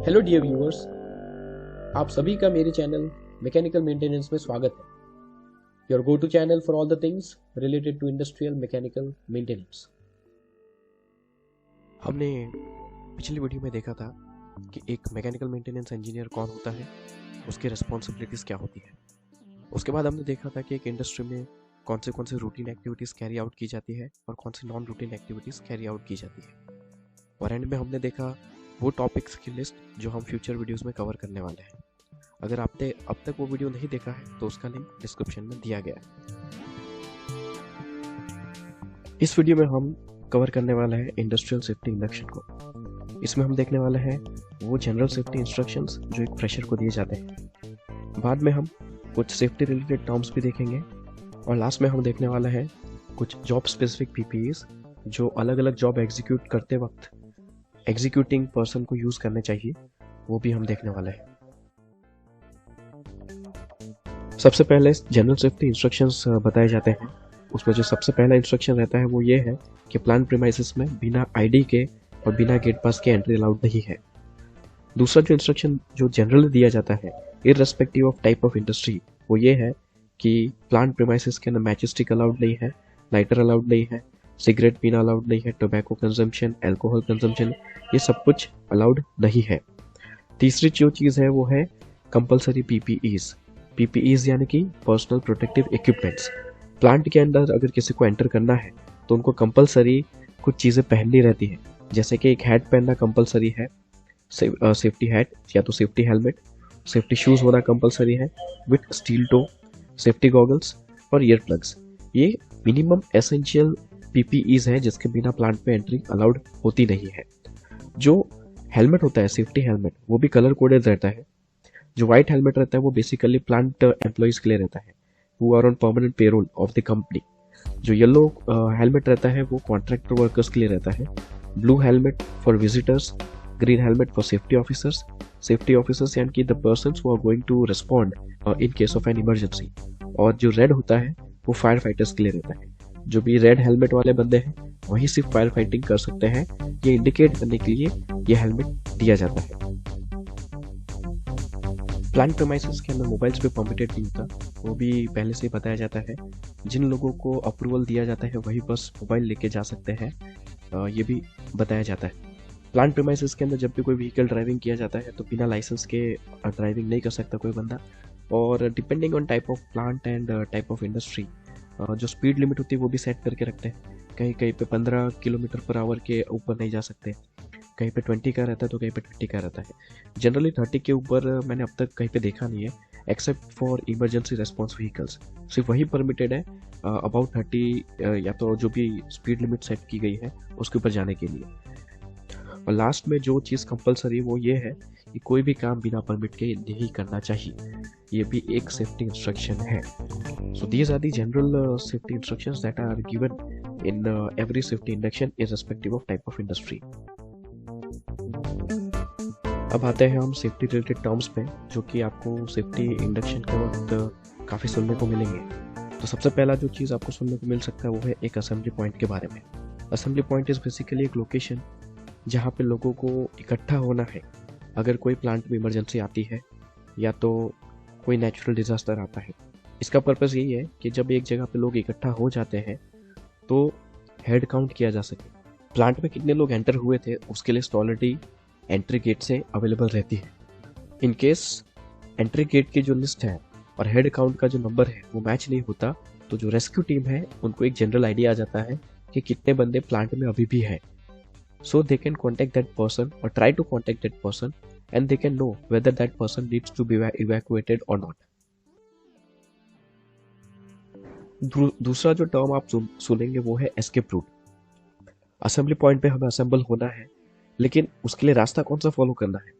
Hello dear viewers, आप सभी का मेरे चैनल मैकेनिकल मेंटेनेंस में स्वागत है। Your go to channel for all the things related to industrial mechanical maintenance. हमने पिछली वीडियो में देखा था कि एक मैकेनिकल मेंटेनेंस इंजीनियर कौन होता है, उसकी रिस्पॉन्सिबिलिटीज़ क्या होती है। उसके बाद हमने देखा था कि एक इंडस्ट्री में कौन से रूटीन एक्टिविटीज़ कैरी आउट की जाती है और कौन सी non routine activities carry out की जाती है। और एंड में हमने देखा वो टॉपिक्स की लिस्ट जो हम फ्यूचर वीडियोस में कवर करने वाले हैं। अगर आपने अब तक वो वीडियो नहीं देखा है तो उसका लिंक डिस्क्रिप्शन में दिया गया है। इस वीडियो में हम कवर करने वाले हैं इंडस्ट्रियल सेफ्टी इंडक्शन को। इसमें हम देखने वाले हैं वो जनरल सेफ्टी इंस्ट्रक्शंस जो एक फ्रेशर को दिए जाते हैं। बाद में हम कुछ सेफ्टी रिलेटेड टर्म्स भी देखेंगे और लास्ट में हम देखने वाला है कुछ जॉब स्पेसिफिक पीपीईज जो अलग अलग जॉब एग्जीक्यूट करते वक्त एग्जीक्यूटिंग पर्सन को यूज करने चाहिए, वो भी हम देखने वाला है। सबसे पहले जनरल सेफ्टी इंस्ट्रक्शंस बताए जाते हैं। उसमें जो सबसे पहला इंस्ट्रक्शन रहता है वो ये है कि प्लांट प्रीमाइसेस में बिना आईडी के और बिना गेट पास के एंट्री अलाउड नहीं है। दूसरा जो इंस्ट्रक्शन जो जनरली दिया जाता है irrespective of type of industry, वो ये है कि प्लांट प्रीमाइसेस के अंदर मैच स्टिक अलाउड नहीं है, लाइटर अलाउड नहीं है, सिगरेट पीना अलाउड नहीं है, टोबैको कंजम्पशन, अल्कोहल कंजम्पशन, ये सब कुछ अलाउड नहीं है। तीसरी जो चीज़ है वो है कंपलसरी पीपीईज यानी कि पर्सनल प्रोटेक्टिव इक्विपमेंट्स। प्लांट के अंदर अगर किसी को एंटर करना है तो उनको कंपलसरी कुछ चीज़ें पहननी रहती है, जैसे कि एक हैट पहनना कंपलसरी है, सेफ्टी हैट या तो सेफ्टी हेलमेट, सेफ्टी शूज़ होना कंपलसरी है with steel toe, safety goggles और ईयर प्लग्स। ये मिनिमम एसेंशियल पीपीईज है जिसके बिना प्लांट में एंट्री अलाउड होती नहीं है। जो हेलमेट होता है सेफ्टी हेलमेट, वो भी कलर कोडेड रहता है। जो व्हाइट हेलमेट रहता है वो बेसिकली प्लांट एम्प्लॉइज के लिए रहता है, वो are on permanent payroll of the company. जो येलो हेलमेट रहता है वो कॉन्ट्रैक्टर वर्कर्स के लिए रहता है। Blue helmet for visitors, green helmet for safety officers यानी कि the persons who are going to respond in case of an emergency. और जो रेड होता है वो फायर फाइटर्स के लिए रहता है। जो भी रेड हेलमेट वाले बंदे हैं वही सिर्फ फायर फाइटिंग कर सकते हैं, ये इंडिकेट करने के लिए ये हेलमेट दिया जाता है। प्लांट प्रीमाइसेस के अंदर मोबाइल्स भी परमिटेड नहीं होता, वो भी पहले से ही बताया जाता है। जिन लोगों को अप्रूवल दिया जाता है वही बस मोबाइल लेके जा सकते हैं, ये भी बताया जाता है। प्लांट प्रीमाइसेस के अंदर जब भी कोई व्हीकल ड्राइविंग किया जाता है तो बिना लाइसेंस के ड्राइविंग नहीं कर सकता कोई बंदा। और depending on type of plant and type of industry जो स्पीड लिमिट होती है वो भी सेट करके रखते हैं। कहीं कहीं पे 15 किलोमीटर पर आवर के ऊपर नहीं जा सकते, कहीं पे 20 का रहता है तो कहीं पे 20 का रहता है। जनरली 30 के ऊपर मैंने अब तक कहीं पे देखा नहीं है, except for emergency response vehicles. सिर्फ वही परमिटेड है अबाउट 30 या तो जो भी स्पीड लिमिट सेट की गई है उसके ऊपर जाने के लिए। और लास्ट में जो चीज़ कंपलसरी वो ये है कि कोई भी काम बिना परमिट के नहीं करना चाहिए, ये भी एक सेफ्टी इंस्ट्रक्शन है। So these are the general safety instructions that are given in every safety induction irrespective of type of industry. अब आते हैं हम सेफ्टी रिलेटेड टर्म्स पे जो कि आपको सेफ्टी इंडक्शन के वक्त काफ़ी सुनने को मिलेंगे। तो सबसे पहला जो चीज़ आपको सुनने को मिल सकता है वो है एक असेंबली पॉइंट के बारे में। असेंबली पॉइंट इज़ बेसिकली एक लोकेशन जहाँ पे लोगों को इकट्ठा होना है अगर कोई प्लांट में इमरजेंसी आती है या तो कोई नेचुरल डिजास्टर आता है। इसका पर्पस यही है कि जब एक जगह पे लोग इकट्ठा हो जाते हैं तो हेड काउंट किया जा सके। प्लांट में कितने लोग एंटर हुए थे उसके लिस्ट ऑलरेडी एंट्री गेट से अवेलेबल रहती है। इन केस एंट्री गेट की जो लिस्ट है और हेड काउंट का जो नंबर है वो मैच नहीं होता तो जो रेस्क्यू टीम है उनको एक जनरल आइडिया आ जाता है कि कितने बंदे प्लांट में अभी भी हैं। So they can contact that person और try to contact that person and they can know whether that person needs to be evacuated और नॉट। दूसरा जो टर्म आप सुनेंगे वो है एस्केप रूट। असेंबली पॉइंट पे हमें असेंबल होना है, लेकिन उसके लिए रास्ता कौन सा फॉलो करना है।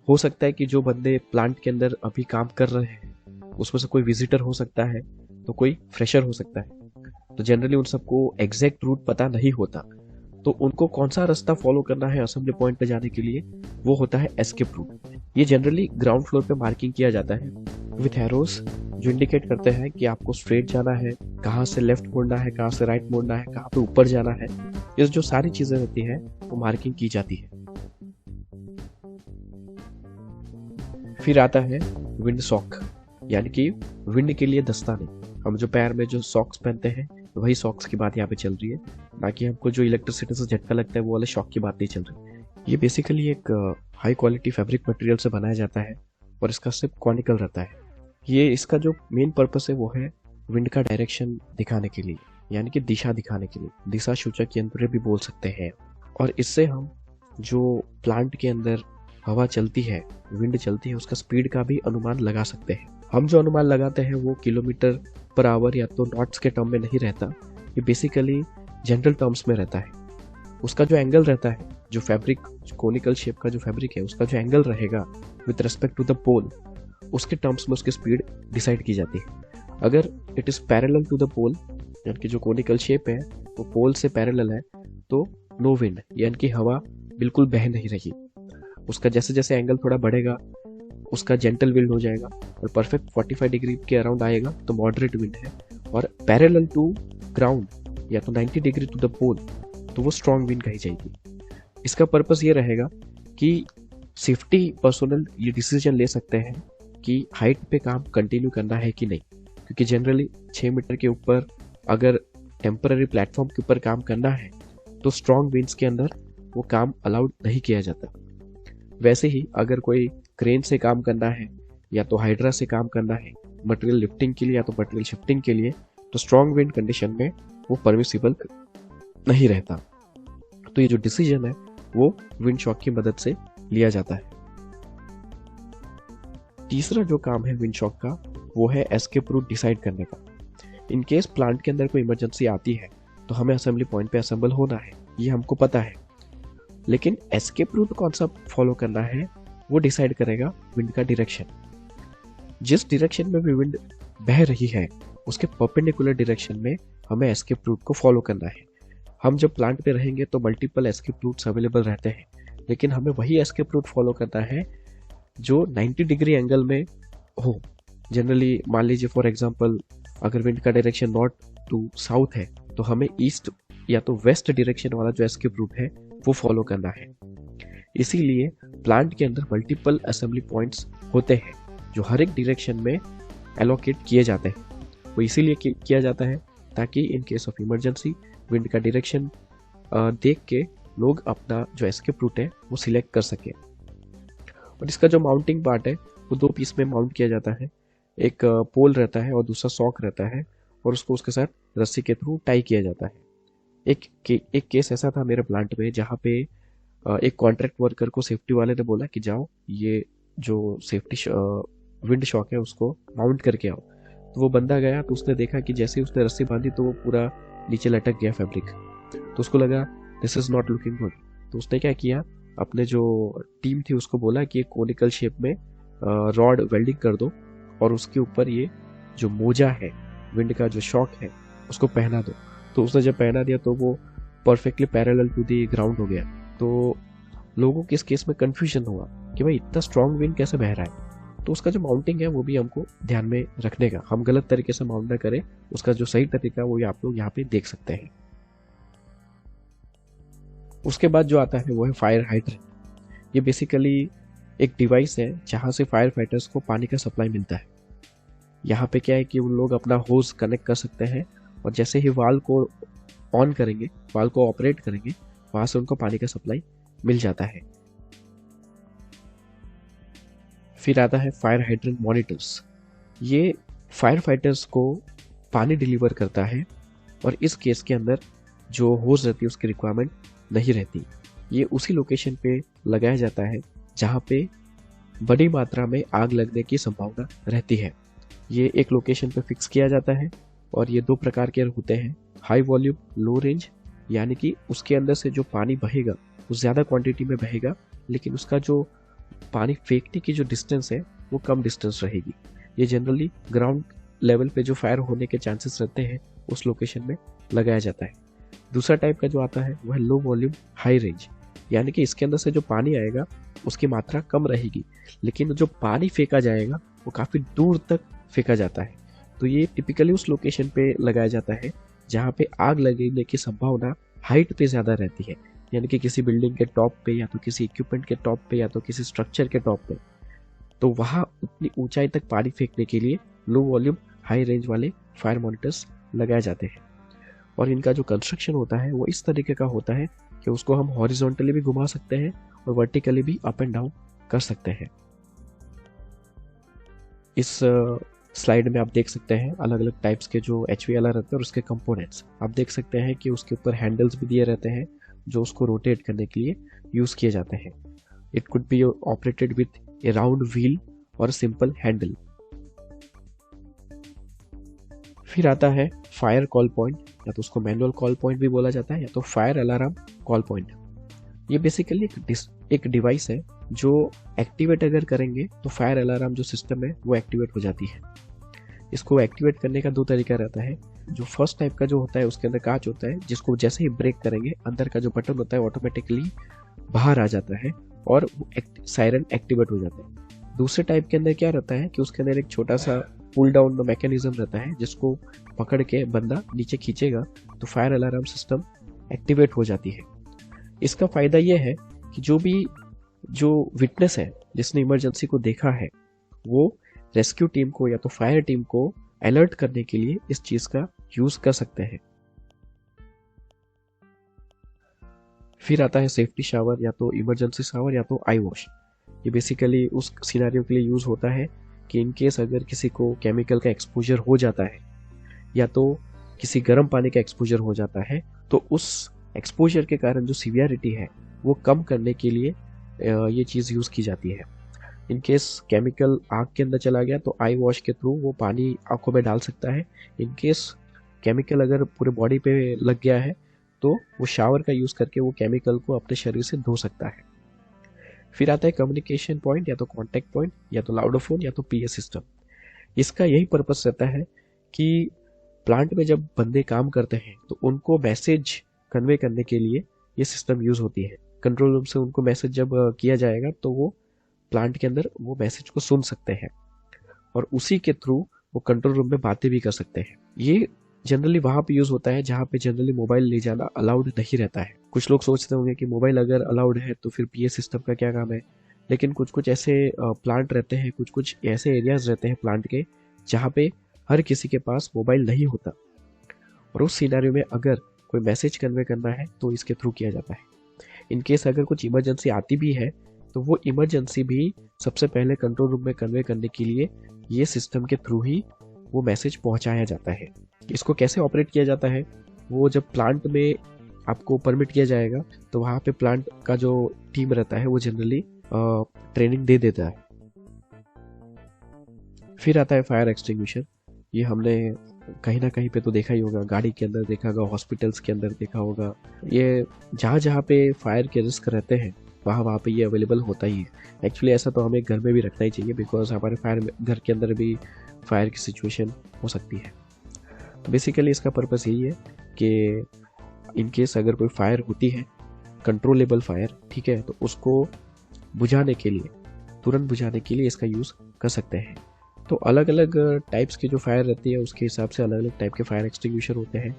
हो सकता है कि जो बंदे प्लांट के अंदर अभी काम कर रहे हैं उसमें से कोई विजिटर हो सकता है तो कोई फ्रेशर हो सकता है। तो जनरली उन सबको एग्जैक्ट रूट पता नहीं होता, तो उनको कौन सा रास्ता फॉलो करना है असेंबली पॉइंट पे जाने के लिए, वो होता है एस्केप रूट। ये जनरली ग्राउंड फ्लोर पे मार्किंग किया जाता है विथ एरोस जो इंडिकेट करते हैं कि आपको स्ट्रेट जाना है, कहाँ से लेफ्ट मुड़ना है, कहाँ से राइट मुड़ना है, कहाँ पे ऊपर जाना है। ये जो सारी चीजें रहती हैं वो मार्किंग की जाती है। फिर आता है विंड सॉक, यानी कि विंड के लिए दस्ताने। हम जो पैर में जो सॉक्स पहनते हैं वही सॉक्स की बात यहाँ पे चल रही है, ना कि हमको जो इलेक्ट्रिसिटी से झटका लगता है वो वाले शॉक की बात नहीं चल रही। ये बेसिकली एक हाई क्वालिटी फैब्रिक मटेरियल से बनाया जाता है और इसका सिर्फ कॉनिकल रहता है। ये इसका जो मेन पर्पस है वो है विंड का डायरेक्शन दिखाने के लिए, यानी कि दिशा दिखाने के लिए, दिशा सूचक यंत्र भी बोल सकते हैं। और इससे हम जो प्लांट के अंदर हवा चलती है, विंड चलती है, उसका स्पीड का भी अनुमान लगा सकते हैं। हम जो अनुमान लगाते हैं वो किलोमीटर पर आवर या तो नॉट्स के टर्म में नहीं रहता, ये बेसिकली जनरल टर्म्स में रहता है। उसका जो एंगल रहता है, जो फैब्रिक कोनिकल शेप का जो फैब्रिक है उसका जो एंगल रहेगा विद रिस्पेक्ट टू द पोल, उसके टर्म्स में उसकी स्पीड डिसाइड की जाती है। अगर it is parallel to the pole, यानी कि जो कोनिकल शेप है वो पोल से पैरेलल है, तो नो विंड, यानी कि हवा बिल्कुल बह नहीं रही। उसका जैसे जैसे एंगल थोड़ा बढ़ेगा उसका जेंटल विंड हो जाएगा और परफेक्ट 45 डिग्री के अराउंड आएगा तो मॉडरेट विंड है। और पैरेलल टू ग्राउंड या तो 90 डिग्री टू द पोल तो वो स्ट्रॉन्ग विंड कही जाएगी। इसका पर्पस ये रहेगा कि सेफ्टी पर्सनल ये डिसीजन ले सकते हैं कि हाइट पे काम कंटिन्यू करना है कि नहीं, क्योंकि जनरली 6 मीटर के ऊपर अगर टेम्पररी प्लेटफॉर्म के ऊपर काम करना है तो स्ट्रॉन्ग विंड्स के अंदर वो काम अलाउड नहीं किया जाता। वैसे ही अगर कोई क्रेन से काम करना है या तो हाइड्रा से काम करना है मटेरियल लिफ्टिंग के लिए या तो मटेरियल शिफ्टिंग के लिए, तो स्ट्रॉन्ग विंड कंडीशन में वो परमिसिबल नहीं रहता। तो ये जो डिसीजन है वो विंड शॉक की मदद से लिया जाता है। तीसरा जो काम है विंड शॉक का वो है एस्केप रूट डिसाइड करने का। इन केस प्लांट के अंदर कोई इमरजेंसी आती है तो हमें असेंबली पॉइंट पे असेंबल होना है, ये हमको पता है, लेकिन एस्केप रूट कौन सा फॉलो करना है वो डिसाइड करेगा विंड का डायरेक्शन। जिस डायरेक्शन में भी विंड बह रही है उसके परपेंडिकुलर डायरेक्शन में हमें एस्केप रूट को फॉलो करना है। हम जब प्लांट पे रहेंगे तो मल्टीपल एस्केप रूट्स अवेलेबल रहते हैं, लेकिन हमें वही एस्केप रूट फॉलो करना है जो 90 डिग्री एंगल में हो। जनरली मान लीजिए फॉर एग्जांपल अगर विंड का डायरेक्शन नॉर्थ टू साउथ है तो हमें ईस्ट या तो वेस्ट डायरेक्शन वाला जो एस्केप रूट है वो फॉलो करना है। इसीलिए प्लांट के अंदर मल्टीपल असेंबली पॉइंट्स होते हैं जो हर एक डायरेक्शन में एलोकेट किए जाते हैं। वो इसीलिए किया जाता है ताकि इन केस ऑफ इमरजेंसी विंड का डायरेक्शन देख के लोग अपना जो एस्केप रूट है वो सिलेक्ट कर सके। और इसका जो माउंटिंग पार्ट है वो 2 पीस में माउंट किया जाता है, एक पोल रहता है और दूसरा सॉक रहता है, और उसको उसके साथ रस्सी के थ्रू टाई किया जाता है। एक केस ऐसा था मेरे प्लांट में जहाँ पे एक कॉन्ट्रैक्ट वर्कर को सेफ्टी वाले ने बोला कि जाओ ये जो सेफ्टी विंड शॉक है उसको माउंट करके आओ। तो वो बंदा गया तो उसने देखा कि जैसे ही उसने रस्सी बांधी तो वो पूरा नीचे लटक गया फैब्रिक। तो उसको लगा this is not looking good. तो उसने क्या किया, अपने जो टीम थी उसको बोला कि एक कोनिकल शेप में रॉड वेल्डिंग कर दो और उसके ऊपर ये जो मोजा है विंड का जो शॉक है उसको पहना दो। तो उसने जब पहना दिया तो वो perfectly parallel to the ground हो गया। तो लोगों के इस केस में कंफ्यूजन हुआ कि भाई इतना स्ट्रॉन्ग विंड कैसे बह रहा है। तो उसका जो माउंटिंग है वो भी हमको ध्यान में रखने का, हम गलत तरीके से माउंट ना करें, उसका जो सही तरीका है वो आप लोग यहाँ पे देख सकते हैं। उसके बाद जो आता है वो है फायर हाइड्रेंट। ये बेसिकली एक डिवाइस है जहाँ से फायर फाइटर्स को पानी का सप्लाई मिलता है। यहाँ पे क्या है कि वो लोग अपना होज कनेक्ट कर सकते हैं और जैसे ही वाल को ऑन करेंगे, वाल को ऑपरेट करेंगे, वहां से उनको पानी का सप्लाई मिल जाता है। फिर आता है फायर हाइड्रेंट मॉनिटर्स। ये फायर फाइटर्स को पानी डिलीवर करता है और इस केस के अंदर जो होज रहती है उसकी रिक्वायरमेंट नहीं रहती। ये उसी लोकेशन पे लगाया जाता है जहाँ पे बड़ी मात्रा में आग लगने की संभावना रहती है। ये एक लोकेशन पे फिक्स किया जाता है और ये 2 प्रकार के होते हैं, हाई वॉल्यूम लो रेंज, यानी कि उसके अंदर से जो पानी बहेगा वो ज़्यादा क्वांटिटी में बहेगा लेकिन उसका जो पानी फेंकने की जो डिस्टेंस है वो कम डिस्टेंस रहेगी। ये जनरली ग्राउंड लेवल पे जो फायर होने के चांसेस रहते हैं उस लोकेशन में लगाया जाता है। दूसरा टाइप का जो आता है वह लो वॉल्यूम हाई रेंज, यानी कि इसके अंदर से जो पानी आएगा उसकी मात्रा कम रहेगी लेकिन जो पानी फेंका जाएगा वो काफ़ी दूर तक फेंका जाता है। तो ये टिपिकली उस लोकेशन पे लगाया जाता है जहाँ पे आग लगने की संभावना हाइट पे ज़्यादा रहती है, यानी कि किसी बिल्डिंग के टॉप पे या तो किसी इक्विपमेंट के टॉप पे या तो किसी स्ट्रक्चर के टॉप पे। तो वहाँ उतनी ऊंचाई तक पानी फेंकने के लिए लो वॉल्यूम हाई रेंज वाले फायर मॉनिटर्स लगाए जाते हैं। और इनका जो कंस्ट्रक्शन होता है वो इस तरीके का होता है कि उसको हम हॉरिजॉन्टली भी घुमा सकते हैं और वर्टिकली भी अप एंड डाउन कर सकते हैं। इस स्लाइड में आप देख सकते हैं अलग अलग टाइप्स के जो HVLR रहते हैं और उसके कंपोनेंट्स। आप देख सकते हैं कि उसके ऊपर हैंडल्स भी दिए रहते हैं जो उसको रोटेट करने के लिए यूज किए जाते हैं। It could be operated with A round wheel और सिंपल हैंडल। फिर आता है फायर कॉल पॉइंट, या तो उसको मैनुअल कॉल पॉइंट भी बोला जाता है या तो फायर अलार्म कॉल पॉइंट। ये बेसिकली एक डिवाइस है जो एक्टिवेट अगर करेंगे तो फायर अलार्म जो सिस्टम है वो एक्टिवेट हो जाती है। इसको एक्टिवेट करने का दो तरीका रहता है। जो फर्स्ट टाइप का जो होता है उसके अंदर कांच होता है, जिसको जैसे ही ब्रेक करेंगे अंदर का जो बटन होता है ऑटोमेटिकली बाहर आ जाता है और सायरन एक्टिवेट हो जाता है। दूसरे टाइप के अंदर क्या रहता है कि उसके अंदर एक छोटा सा पुल डाउन मैकेनिज्म रहता है, जिसको पकड़ के बंदा नीचे खींचेगा तो फायर अलार्म सिस्टम एक्टिवेट हो जाती है। इसका फायदा यह है कि जो विटनेस है जिसने इमरजेंसी को देखा है वो रेस्क्यू टीम को या तो फायर टीम को अलर्ट करने के लिए इस चीज का यूज कर सकते हैं। फिर आता है सेफ्टी शावर या तो इमरजेंसी शावर या तो आई वॉश। ये बेसिकली उस सिनेरियो के लिए यूज होता है कि इन केस अगर किसी को केमिकल का एक्सपोजर हो जाता है या तो किसी गर्म पानी का एक्सपोजर हो जाता है तो उस एक्सपोजर के कारण जो सीवियरिटी है वो कम करने के लिए ये चीज़ यूज़ की जाती है। इन केस केमिकल आँख के अंदर चला गया तो आई वॉश के थ्रू वो पानी आंखों में डाल सकता है। इन केस केमिकल अगर पूरे बॉडी पे लग गया है तो वो शावर का यूज़ करके वो केमिकल को अपने शरीर से धो सकता है। फिर आता है कम्युनिकेशन पॉइंट या तो कॉन्टैक्ट पॉइंट या तो लाउडोफोन या तो PA सिस्टम। इसका यही पर्पस रहता है कि प्लांट में जब बंदे काम करते हैं तो उनको मैसेज कन्वे करने के लिए ये सिस्टम यूज होती है। कंट्रोल रूम से उनको मैसेज जब किया जाएगा तो वो प्लांट के अंदर वो मैसेज को सुन सकते हैं और उसी के थ्रू वो कंट्रोल रूम में बातें भी कर सकते हैं। ये जनरली वहाँ पे यूज होता है जहाँ पे जनरली मोबाइल ले जाना अलाउड नहीं रहता है। कुछ लोग सोचते होंगे कि मोबाइल अगर अलाउड है तो फिर PA सिस्टम का क्या काम है, लेकिन कुछ कुछ ऐसे प्लांट रहते हैं, कुछ कुछ ऐसे एरियाज रहते हैं प्लांट के जहाँ पे हर किसी के पास मोबाइल नहीं होता और उस सिनेरियो में अगर कोई मैसेज कन्वे करना है तो इसके थ्रू किया जाता है। इन केस अगर कुछ इमरजेंसी आती भी है तो वो इमरजेंसी भी सबसे पहले कंट्रोल रूम में कन्वे करने के लिए ये सिस्टम के थ्रू ही वो मैसेज पहुंचाया जाता है। इसको कैसे ऑपरेट किया जाता है, वो जब प्लांट में आपको परमिट किया जाएगा तो वहाँ पे प्लांट का जो टीम रहता है वो जनरली ट्रेनिंग दे देता है। फिर आता है फायर एक्सटिंग्विशर। ये हमने कहीं ना कहीं पे तो देखा ही होगा, गाड़ी के अंदर देखा होगा, हॉस्पिटल्स के अंदर देखा होगा। ये जहाँ जहाँ पे फायर के रिस्क रहते हैं वहाँ पे ये अवेलेबल होता ही है। एक्चुअली ऐसा तो हमें घर में भी रखना ही चाहिए, बिकॉज हमारे घर के अंदर भी फायर की सिचुएशन हो सकती है। तो बेसिकली इसका पर्पस यही है कि इन केस अगर कोई फायर होती है, कंट्रोलेबल फायर, ठीक है, तो उसको बुझाने के लिए, तुरंत बुझाने के लिए इसका यूज़ कर सकते हैं। तो अलग अलग टाइप्स की जो फायर रहती है उसके हिसाब से अलग अलग टाइप के फायर एक्सटिंग्विशर होते हैं।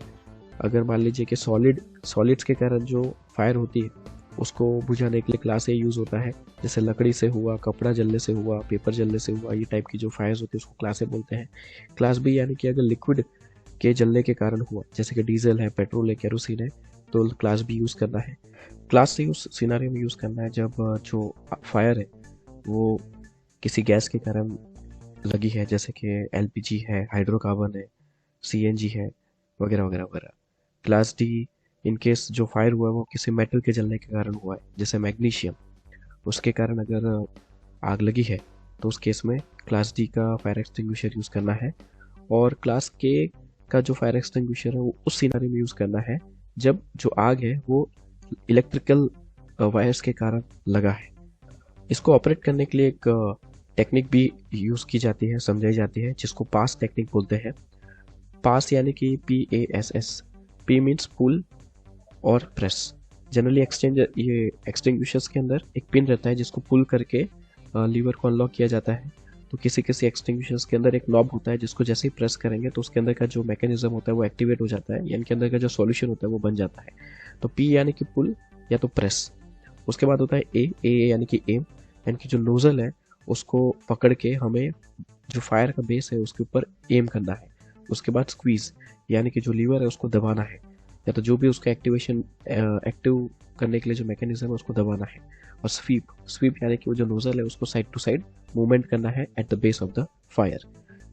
अगर मान लीजिए कि सॉलिड्स के कारण जो फायर होती है उसको बुझाने के लिए क्लास A यूज़ होता है, जैसे लकड़ी से हुआ, कपड़ा जलने से हुआ, पेपर जलने से हुआ, ये टाइप की जो फायर्स होती है उसको क्लास A बोलते हैं। क्लास B यानी कि अगर लिक्विड के जलने के कारण हुआ, जैसे कि डीजल है, पेट्रोल है, केरोसिन है, तो क्लास B यूज़ करना है। क्लास C उस सिनारियो में यूज़ करना है जब जो फायर है वो किसी गैस के कारण लगी है, जैसे कि LPG है, हाइड्रोकार्बन है, CNG है, वगैरह वगैरह वगैरह। क्लास D इन केस जो फायर हुआ है वो किसी मेटल के जलने के कारण हुआ है, जैसे मैग्नीशियम, उसके कारण अगर आग लगी है तो उस केस में क्लास D का फायर एक्सटिंग्विशर यूज़ करना है। और क्लास K का जो फायर एक्सटिंग्विशर है वो उस सिनारियो में यूज़ करना है जब जो आग है वो इलेक्ट्रिकल वायर्स के कारण लगा है। इसको ऑपरेट करने के लिए एक टेक्निक भी यूज़ की जाती है, समझाई जाती है, जिसको पास टेक्निक बोलते हैं। पास यानी कि PASS, P मीन्स पुल और प्रेस। जनरली ये एक्सटिंग्विशर्स के अंदर एक पिन रहता है जिसको पुल करके लीवर को अनलॉक किया जाता है। तो किसी किसी एक्सटिंग्विशर्स के अंदर एक नॉब होता है जिसको जैसे ही प्रेस करेंगे तो उसके अंदर का जो मैकेनिज्म होता है वो एक्टिवेट हो जाता है, यानी कि अंदर का जो सॉल्यूशन होता है वो बन जाता है। तो P यानी कि पुल या तो प्रेस। उसके बाद होता है A यानी कि एम, यानी कि जो नोजल है उसको पकड़ के हमें जो फायर का बेस है उसके ऊपर एम करना है। उसके बाद स्क्वीज यानी कि जो लीवर है उसको दबाना है, या तो जो भी उसका एक्टिव करने के लिए जो मैकेनिज्म है उसको दबाना है। और स्वीप स्वीप यानी कि वो जो नोजल है उसको साइड टू साइड मूवमेंट करना है at the base of the fire.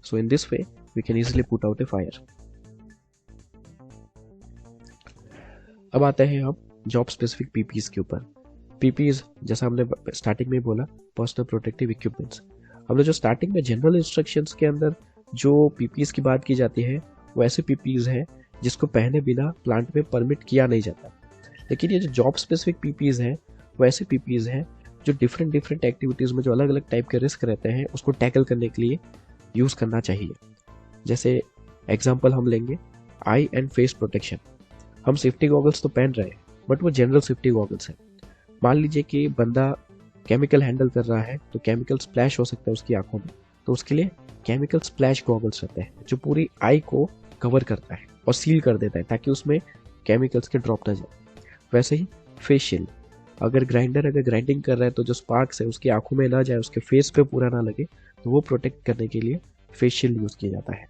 So in this way we can easily put out a fire. अब आते हैं हम जॉब स्पेसिफिक पीपीज के ऊपर। पीपीज जैसा हमने स्टार्टिंग में बोला, पर्सनल प्रोटेक्टिव इक्विपमेंट्स। हमने जो स्टार्टिंग में जनरल इंस्ट्रक्शंस के अंदर जो पीपीज की बात की जाती है वो ऐसे पीपीज हैं जिसको पहने बिना प्लांट में परमिट किया नहीं जाता। लेकिन ये जो जॉब स्पेसिफिक पीपीज हैं वो ऐसे पीपीज हैं जो डिफरेंट डिफरेंट एक्टिविटीज़ में जो अलग अलग टाइप के रिस्क रहते हैं उसको टैकल करने के लिए यूज़ करना चाहिए। जैसे एग्जांपल हम लेंगे आई एंड फेस प्रोटेक्शन। हम सेफ्टी गॉगल्स तो पहन रहे हैं बट वो जनरल सेफ्टी गॉगल्स हैं। मान लीजिए कि बंदा केमिकल हैंडल कर रहा है तो केमिकल स्प्लैश हो सकता है उसकी आंखों में, तो उसके लिए केमिकल स्प्लैश गॉगल्स रहते हैं जो पूरी आई को कवर करता है और सील कर देता है ताकि उसमें केमिकल्स के ड्रॉप ना जाए। वैसे ही फेस शील्ड, अगर ग्राइंडिंग कर रहा है तो जो स्पार्क्स है उसकी आंखों में ना जाए, उसके फेस पे पूरा ना लगे, तो वो प्रोटेक्ट करने के लिए फेस शील्ड यूज किया जाता है।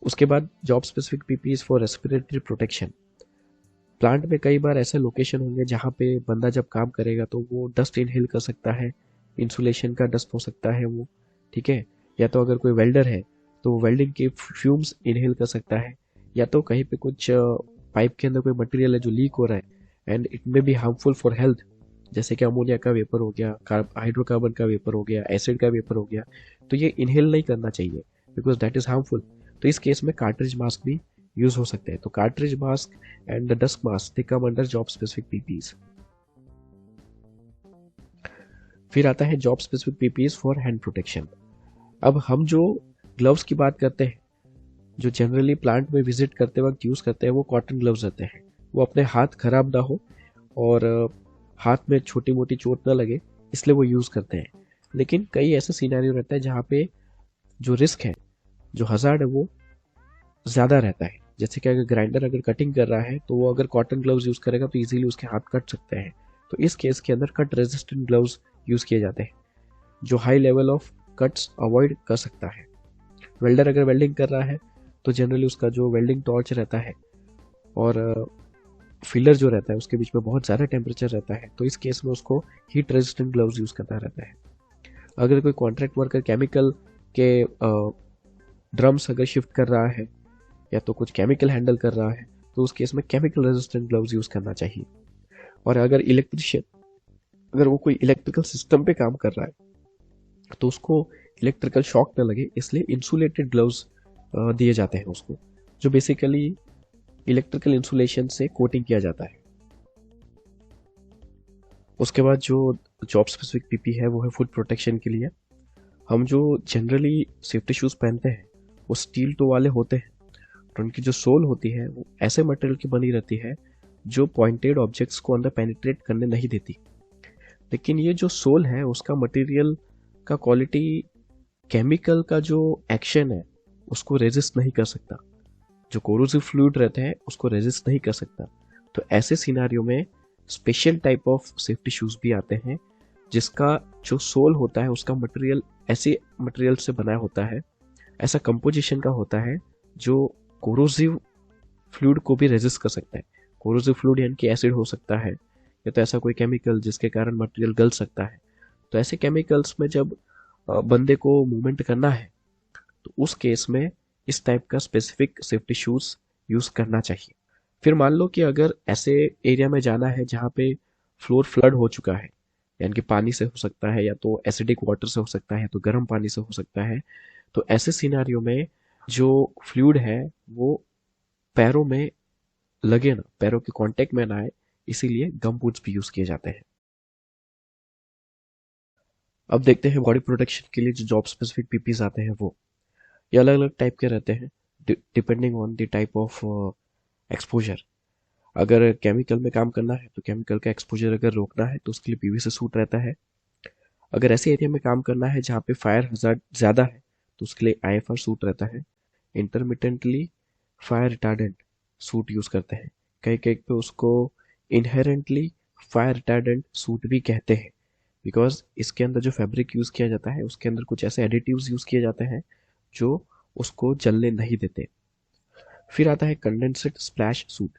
उसके बाद job specific PPs for respiratory protection. Plant में कई बार ऐसे लोकेशन होंगे जहाँ पे बंदा जब काम करेगा तो वो डस्ट इनहेल कर सकता है, इंसुलेशन का डस्ट हो सकता है वो, ठीक है। या तो अगर कोई वेल्डर है तो वो वेल्डिंग के फ्यूम्स इनहेल कर सकता है, या तो कहीं पे कुछ पाइप के अंदर कोई मटेरियल है जो लीक हो रहा है and it may be harmful for health, जैसे कि अमोनिया का वेपर हो गया, हाइड्रोकार्बन का वेपर हो गया, एसिड का वेपर हो गया, तो ये इनहेल नहीं करना चाहिए बिकॉज दैट इज हार्मफुल। तो इस केस में कार्ट्रिज मास्क भी यूज हो सकते हैं। तो cartridge mask and the dust mask they come under job specific PPs. फिर आता है job specific PPs for hand protection. अब हम जो ग्लव्स की बात करते हैं जो जनरली प्लांट में विजिट करते वक्त यूज करते हैं वो कॉटन ग्लव्स रहते हैं। वो अपने हाथ खराब ना हो और हाथ में छोटी मोटी चोट ना लगे इसलिए वो यूज करते हैं। लेकिन कई ऐसे सीनारियो रहता है जहाँ पे जो रिस्क है, जो हजार्ड है वो ज्यादा रहता है। जैसे कि अगर ग्राइंडर अगर कटिंग कर रहा है तो वो अगर कॉटन ग्लव्स यूज करेगा तो इजीली उसके हाथ कट सकते हैं। तो इस केस के अंदर कट रेजिस्टेंट ग्लव्स यूज किए जाते हैं जो high level of cuts avoid कर सकता है। वेल्डर अगर वेल्डिंग कर रहा है तो जनरली उसका जो वेल्डिंग टॉर्च रहता है और फिलर जो रहता है उसके बीच में बहुत ज़्यादा टेम्परेचर रहता है, तो इस केस में उसको हीट रेजिस्टेंट ग्लव्स यूज़ करना रहता है। अगर कोई कॉन्ट्रैक्ट वर्कर केमिकल के ड्रम्स अगर शिफ्ट कर रहा है या तो कुछ केमिकल हैंडल कर रहा है तो उस केस में केमिकल रेजिस्टेंट ग्लव्स यूज़ करना चाहिए। और अगर इलेक्ट्रिशियन अगर वो कोई इलेक्ट्रिकल सिस्टम पे काम कर रहा है तो उसको इलेक्ट्रिकल शॉक न लगे इसलिए इंसुलेटेड ग्लव्स दिए जाते हैं उसको, जो बेसिकली इलेक्ट्रिकल इंसुलेशन से कोटिंग किया जाता है। उसके बाद जो जॉब स्पेसिफिक पीपी है वो है फुट प्रोटेक्शन के लिए। हम जो जनरली सेफ्टी शूज़ पहनते हैं वो स्टील टो वाले होते हैं, तो उनकी जो सोल होती है वो ऐसे मटेरियल की बनी रहती है जो पॉइंटेड ऑब्जेक्ट्स को अंदर पेनिट्रेट करने नहीं देती। लेकिन ये जो सोल है उसका मटेरियल का क्वालिटी केमिकल का जो एक्शन है उसको रेजिस्ट नहीं कर सकता, जो कोरोसिव फ्लूइड रहते हैं उसको रेजिस्ट नहीं कर सकता। तो ऐसे सिनारियो में special type of safety shoes भी आते हैं जिसका जो सोल होता है उसका मटेरियल ऐसे मटेरियल से बना होता है, ऐसा कंपोजिशन का होता है जो कोरोसिव फ्लूइड को भी रेजिस्ट कर सकता है। कोरोसिव फ्लूइड यानी कि एसिड हो सकता है या तो ऐसा कोई केमिकल जिसके कारण मटेरियल गल सकता है। तो ऐसे केमिकल्स में जब बंदे को मूवमेंट करना है तो उस केस में इस टाइप का स्पेसिफिक सेफ्टी शूज यूज करना चाहिए। फिर मान लो कि अगर ऐसे एरिया में जाना है जहाँ पे फ्लोर फ्लड हो चुका है, यानी कि पानी से हो सकता है या तो एसिडिक वाटर से हो सकता है या तो गर्म पानी से हो सकता है, तो ऐसे सिनारियो में जो फ्लूइड है वो पैरों में लगे ना, पैरों के कांटेक्ट में ना आए, इसीलिए गम बूट्स भी यूज किए जाते हैं। अब देखते हैं बॉडी प्रोटेक्शन के लिए जो जॉब स्पेसिफिक पीपीज आते हैं वो ये अलग अलग टाइप के रहते हैं depending on the type of exposure. अगर केमिकल में काम करना है तो केमिकल का एक्सपोजर अगर रोकना है तो उसके लिए पीवीसी सूट रहता है। अगर ऐसे एरिया में काम करना है जहाँ पे फायर हजार्ड ज़्यादा है तो उसके लिए आईएफआर सूट रहता है। Intermittently fire retardant suit use करते हैं, कई कई पे उसको इनहेरेंटली फायर रिटार्डेंट सूट भी कहते हैं। बिकॉज इसके अंदर जो फैब्रिक यूज़ किया जाता है उसके अंदर कुछ ऐसे एडिटिव्स यूज़ किए जाते हैं जो उसको जलने नहीं देते। फिर आता है कंडेंसेट स्प्लैश सूट।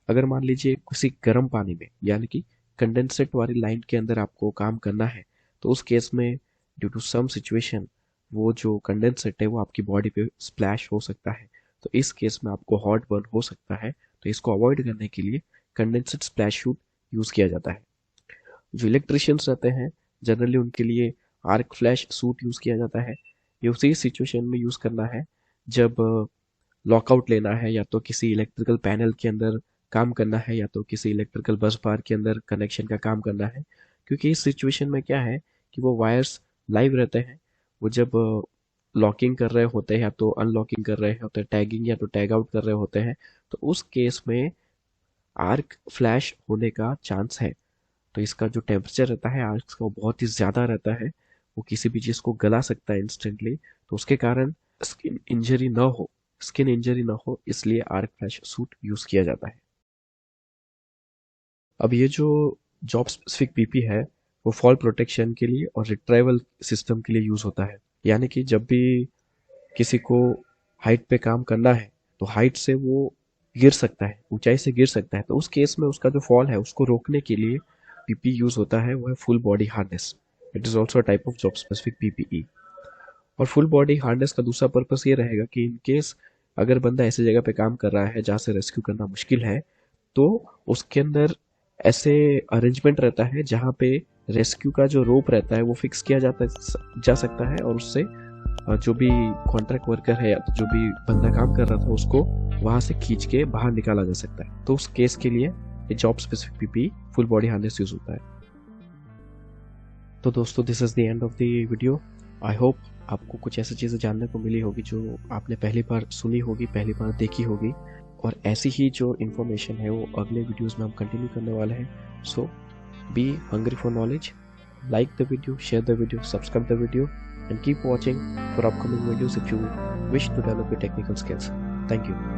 अगर मान लीजिए किसी गर्म पानी में यानी कि कंडेंसेट वाली लाइन के अंदर आपको काम करना है, तो उस केस में ड्यू टू सम सिचुएशन वो जो कंडेंसेट है वो आपकी बॉडी पे स्प्लैश हो सकता है, तो इस केस में आपको हॉट बर्न हो सकता है। तो इसको अवॉइड करने के लिए कंडेंसेट स्प्लैश सूट यूज़ किया जाता है। जो इलेक्ट्रिशियंस रहते हैं जनरली उनके लिए आर्क फ्लैश सूट यूज़ किया जाता है। ये उसी सिचुएशन में यूज़ करना है जब लॉकआउट लेना है, या तो किसी इलेक्ट्रिकल पैनल के अंदर काम करना है, या तो किसी इलेक्ट्रिकल बस बार के अंदर कनेक्शन का काम करना है। क्योंकि इस सिचुएशन में क्या है कि वो वायर्स लाइव रहते हैं, वो जब लॉकिंग कर रहे होते हैं या तो अनलॉकिंग कर रहे होते हैं, टैगिंग या तो टैग आउट कर रहे होते हैं, तो उस केस में आर्क फ्लैश होने का चांस है। तो इसका जो टेम्परेचर रहता है आर्क का वो बहुत ही ज़्यादा रहता है, वो किसी भी चीज़ को गला सकता है इंस्टेंटली। तो उसके कारण स्किन इंजरी ना हो इसलिए आर्क फ्लैश सूट यूज़ किया जाता है। अब ये जो जॉब स्पेसिफिक पीपी है वो फॉल प्रोटेक्शन के लिए और रिट्राइवल सिस्टम के लिए यूज़ होता है। यानी कि जब भी किसी को हाइट पे काम करना है तो हाइट से वो गिर सकता है, ऊंचाई से गिर सकता है, तो उस केस में उसका जो फॉल है उसको रोकने के लिए पीपी यूज़ होता है, वो है full body harness. It is also type of job specific PPE. और फुल बॉडी हार्नेस का दूसरा पर्पस ये रहेगा कि इन केस अगर बंदा ऐसी जगह पे काम कर रहा है जहाँ से रेस्क्यू करना मुश्किल है, तो उसके अंदर ऐसे अरेंजमेंट रहता है जहाँ पे रेस्क्यू का जो रोप रहता है वो फिक्स किया जा सकता है, और उससे जो भी कॉन्ट्रैक्ट वर्कर है या तो जो भी बंदा काम कर रहा था उसको वहां से खींच के बाहर निकाला जा सकता है। तो उस केस के लिए ये job specific PP full body harness use होता है। तो दोस्तों this is the end of the video. I hope आपको कुछ ऐसी चीज़ें जानने को मिली होगी जो आपने पहली बार सुनी होगी, पहली बार देखी होगी, और ऐसी ही जो इन्फॉर्मेशन है वो अगले वीडियोस में हम कंटिन्यू करने वाले हैं। So be hungry for knowledge, like the video, share the video, subscribe the video, and keep watching for upcoming videos if you wish to develop your technical skills. Thank you.